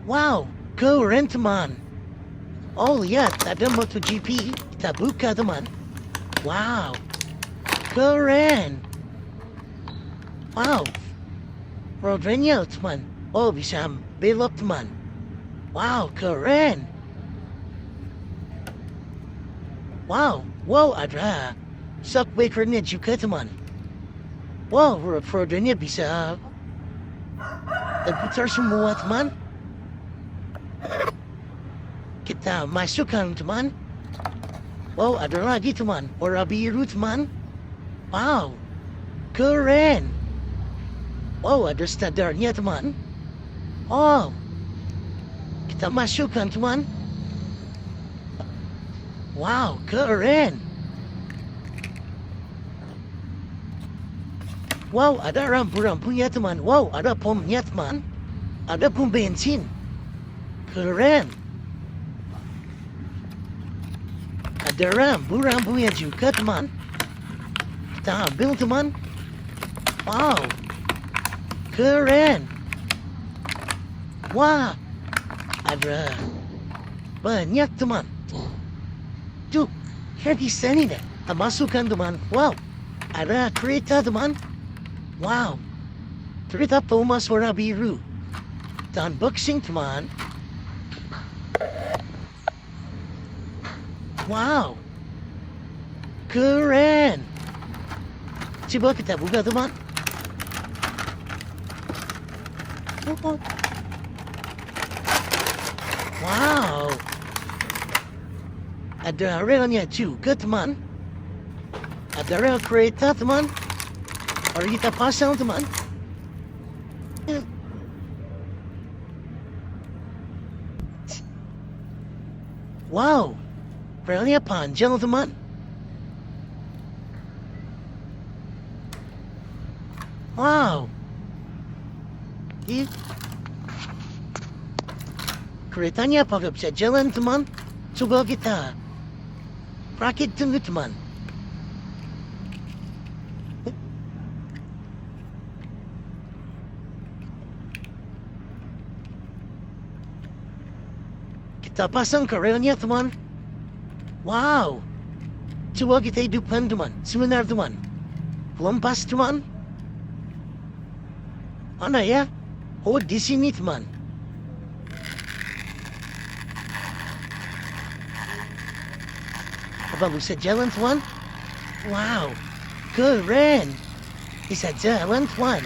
Wow, keren teman. Oh lihat, ada Motogp. Kita buka teman. Wow, keren. Wow, rodanya teman. Oh bisa belok teman. Wow, keren. Wow, wow ada shockbreakernya juga teman. Wow, rodanya bisa terputar semua teman. Kita masukkan teman. Wow, ada lagi teman. Warna biru teman. Wow, keren. Wow, ada standarnya teman. Oh, kita masukkan teman. Wow, keren. Wow, ada rampu-rampunya teman. Wow, ada pomnya teman. Ada pom bensin. Keren. Ada rambu-rambunya juga teman. Kita ambil teman. Wow, keren. Wah, ada banyak teman. Tuh, di sini deh. Kita masukkan teman. Wow, ada kereta teman. Wow, kereta Thomas warna biru. Dan unboxing teman. Wow, keren. Coba kita buka teman. Wow, ada relnya juga teman. Ada rel kereta teman. Mari kita pasang teman. Wow, relnya panjang teman. Wow. Keretanya apakah bisa jalan teman? Coba kita rakit dulu teman. Kita pasang ke relnya teman. Wow. Coba kita hidupkan teman. Sebentar teman. Lepas teman. Mana ya? Oh di sini teman. Apa bisa jalan teman? Wow, keren. Bisa jalan teman.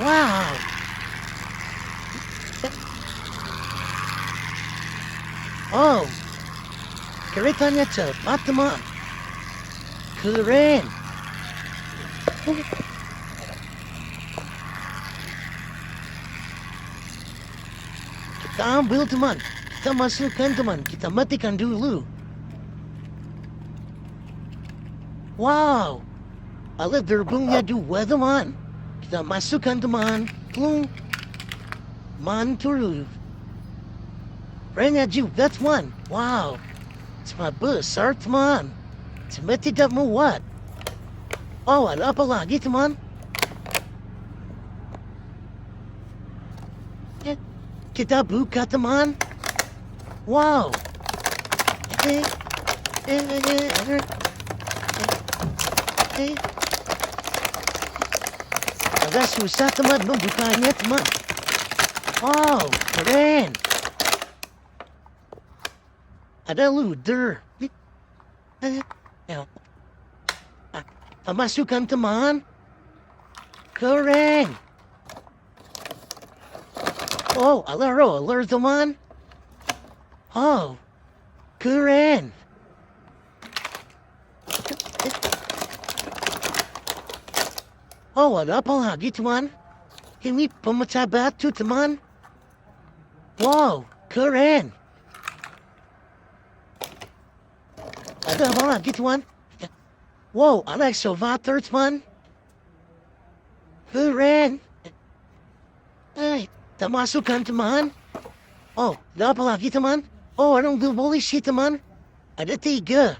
Wow. Oh, keretanya cepat teman. Keren. Kita ambil teman. Kita masukkan teman. Kita matikan dulu. Wow. Alat terbangnya dua teman. Kita masukkan teman. Plung. Mantul. Remnya juga teman. Wow. Sangat besar teman. Cuma tidak muat. Oh, ada apa lagi teman? Kita buka teman. Wow. Agak susah teman membukanya teman. Wow, keren. Ada luder. Masukkan teman. Keren. Oh, ada roller teman. Oh, keren. Oh, ada apa lagi teman? Ini pemecah batu teman. Wow, keren. Ada apa lagi teman? Wow, ada excavator teman. Keren. Kita masukkan teman. Oh, ada apa lagi teman? Oh, ada mobil polisi teman. Ada 3.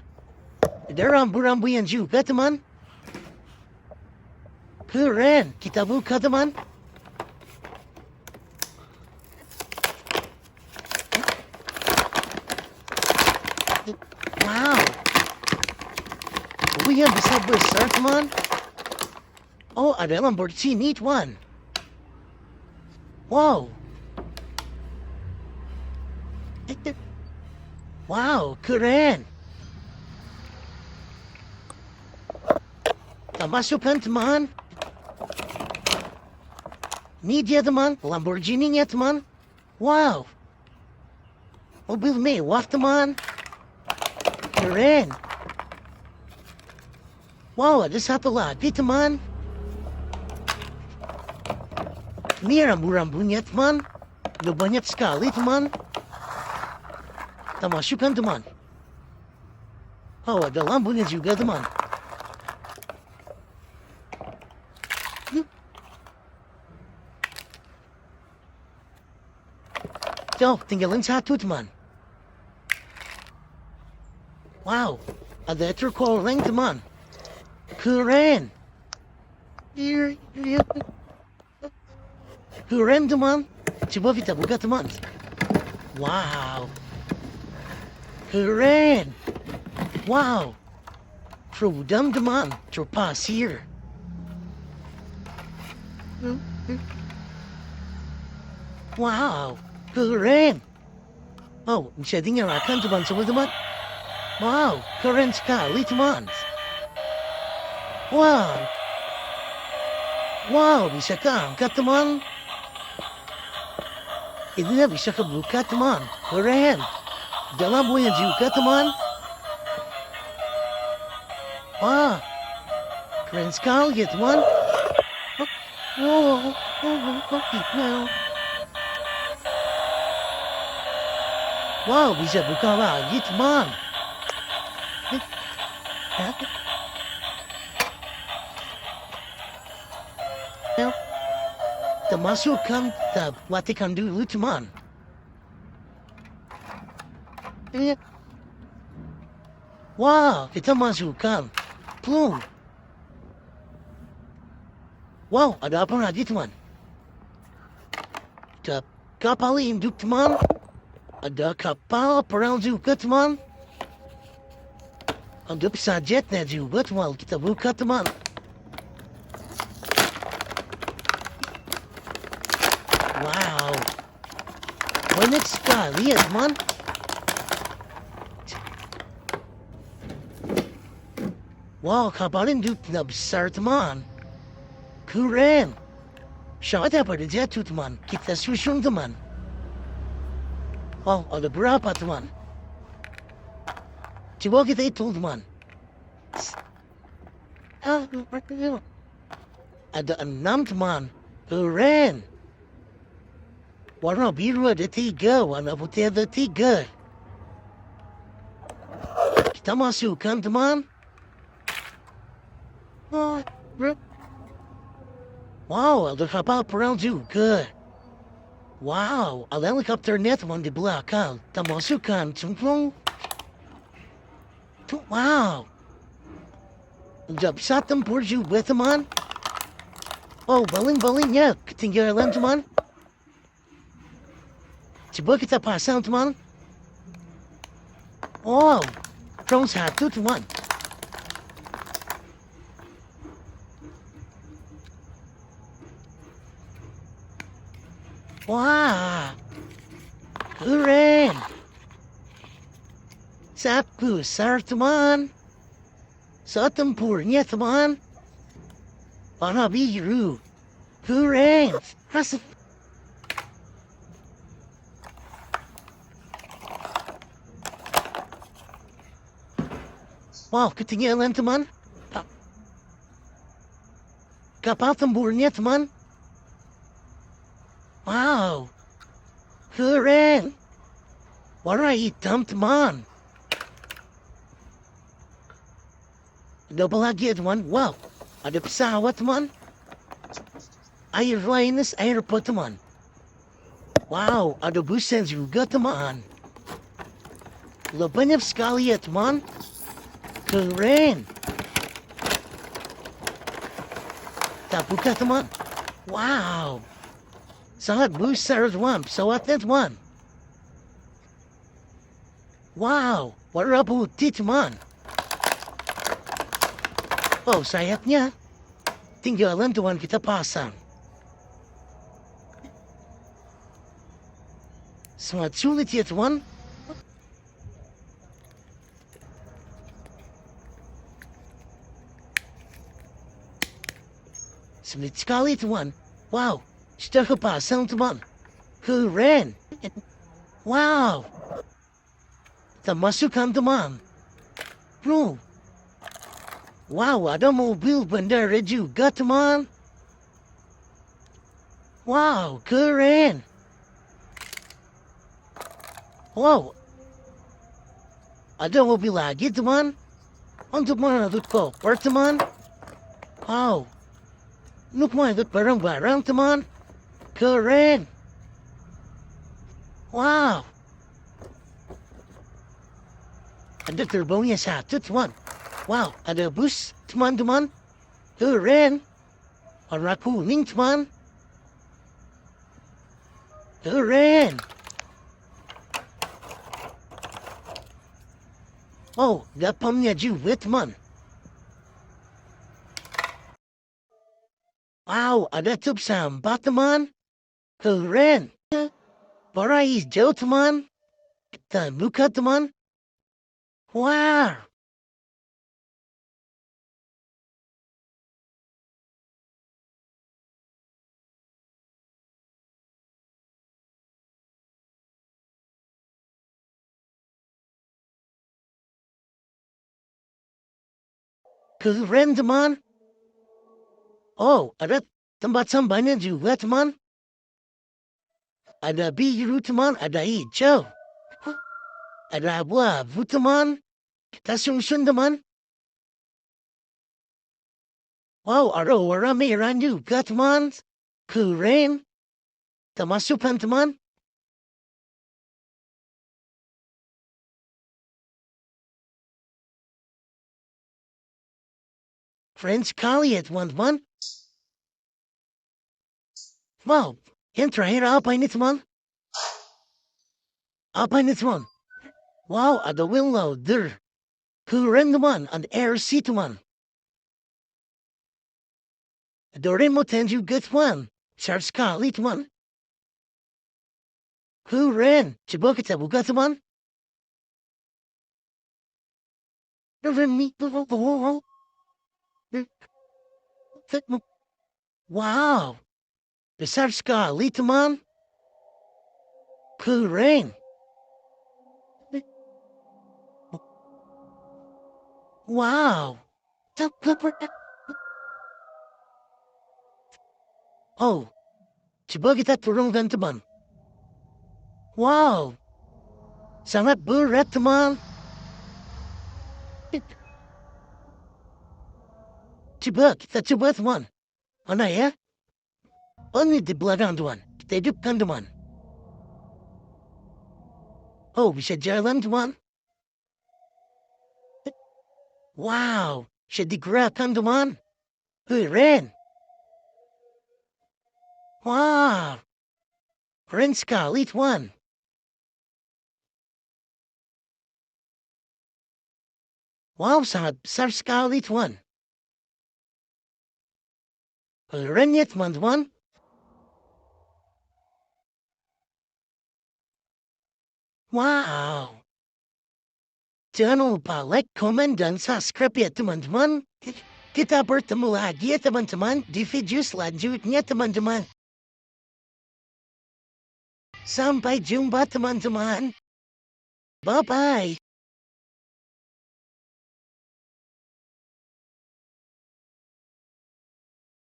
Ada rambu-rambuan juga teman. Keren. Kita buka teman. niya bisa besar teman. Oh, ada Lamborghini teman. Wow. Wow, keren. Kita masukkan teman. Ini dia teman, Lamborghini-nya teman. Wow. Mobil mewah teman. Keren. Wow, ada satu lagi teman. Ini rambu-rambunya teman. Udah banyak sekali teman. Kita masukkan teman. Oh, ada lampunya juga teman. So, tinggalin satu teman. Wow, ada truk Oleng teman. Keren. Keren teman. Coba kita buka teman. Wow. Keren. Wow. Terudam teman. Terpasir. Wow. Keren. Oh, bisa dinyalakan teman-teman. Wow, keren sekali teman. Wow. Wow, bisa keangkat teman. Ini bisa kebuka teman. Keren. Dalam buaya juga teman. Wah. Keren sekali ya teman. Wow, bisa buka lagi teman. Kita masukkan, kita latihan dulu teman. Wow, kita masukkan. Plum. Wow, ada apa lagi teman? Ada kapal induk teman. Ada kapal perang juga teman. Ada pesawatnya juga teman. Kita buka teman. Wow. Banyak sekali ya teman. Wow, kapal induk besar teman. Keren. Pesawat apa ada jatuh teman. Kita susun teman. Oh, ada berapa teman? Coba kita hitung teman. Ada 6 teman. Keren. Warna biru ada 3, warna putih ada 3. Kita masukkan teman. Wow, ada kapal perang juga. Wow, ada helikopternya teman di belakang. Kita masukkan cemplung. Wow. Udah bisa tempur juga teman. Oh, baling-balingnya ketinggalan teman. Coba kita pasang teman. Oh, drone 1 teman. Wah, keren. Sapu besar teman. Saat tempurnya teman. Warna biru. Keren. Rasa. Wow, ketinggalan teman. Kapal tempurnya teman. Wow, keren. Warna hitam teman. Ada apa lagi ya teman? Wow, ada pesawat teman. Airlines airport teman. Wow, ada busnya juga teman. Banyak sekali ya teman. Keren. Kita buka teman. Wow. Sangat besar teman, pesawatnya teman. Wow, warna putih teman. Oh, sayapnya. Tinggalan tuan kita pasang. Sangat sulit ya, tuan. Sulit sekali, tuan. Wow, sudah kepasang, tuan. Keren. Wow. Kita masukkan, teman. Bro. Wow, ada mobil bandara juga, teman. Wow, keren. Wow. Ada mobil lagi, teman. Untuk mengangkut koper, teman. Wow. Untuk mengangkut barang-barang, teman. Keren. Wow. Ada terbangnya satu, teman. Wow, ada bus, teman-teman. Keren. Warna kuning, teman. Keren. Oh, ada pumpnya juga, teman. Wow, ada tub sampah, teman. Keren. Warna hijau, teman. Kita buka, teman. Wow. Keren, teman. Oh, ada tempat sampahnya juga, teman. Ada biru, teman. Ada hijau. Ada abu-abu, teman. Kita susun, teman. Wow, ada warna merah juga, teman. Keren. Kita masukkan, teman. Keren sekali ya, teman-teman. Wow, yang terakhir apa ini, teman? Apa ini, teman? Wow, ada wheel loader. Keren, teman. Ada RC, teman. Ada remote juga, teman. Besar sekali, teman. Keren. Coba kita buka, teman. Wow, besar sekali, teman. Keren. Wow. Oh, coba kita turunkan, teman. Wow, sangat berat, teman. Coba kita coba, teman. Mana ya? Oh, ini di belakang, teman. Kita hidupkan, teman. Oh, bisa jalan, teman. Wow, bisa digerakkan, teman. Keren. Wow, keren sekali, teman. Wow, sangat besar sekali, teman. Keren ya, teman-teman. Wow. Jangan lupa like, komen, dan subscribe ya, teman-teman. Kita bertemu lagi ya, teman-teman, di video selanjutnya, teman-teman. Sampai jumpa, teman-teman. Bye-bye.